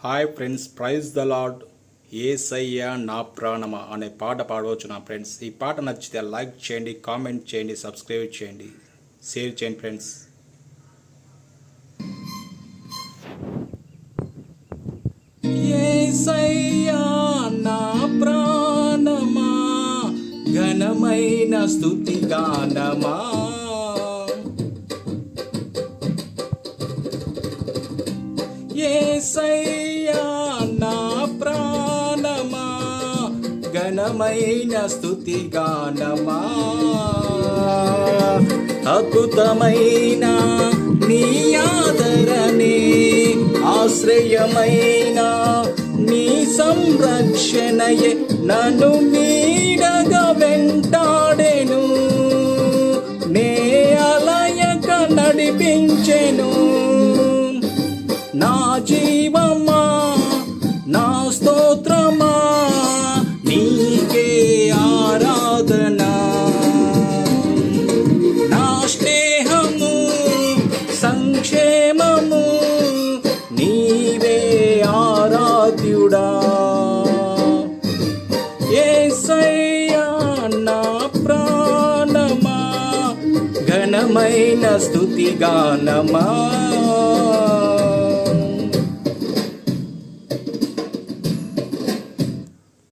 Hi friends, praise the Lord. యేసయ్య నా ప్రాణమా అనే పాట పాడవచ్చు నా ఫ్రెండ్స్. ఈ పాట నచ్చితే లైక్ చేయండి, కామెంట్ చేయండి, సబ్స్క్రైబ్ చేయండి, షేర్ చేయండి ఫ్రెండ్స్. యేసయ్య నా ప్రాణమా, ఘనమైన స్తుతి గానమా. యేసయ్యా నా ప్రాణమా, ఘనమైన స్తుతి గానమా. అద్భుతమైన నీ ఆదరణే, ఆశ్రయమైన నీ సంరక్షణయే నన్ను నీడగా వెంటాడెను, నే అలయక నడిపించెను. నా జీవమా, నా స్తోత్రమా, నీకే ఆరాధన. నా స్నేహము, సంక్షేమము, నీవే ఆరాధ్యుడా. యేసయ్యా నా ప్రాణమా, ఘనమైన స్తుతి గానమా.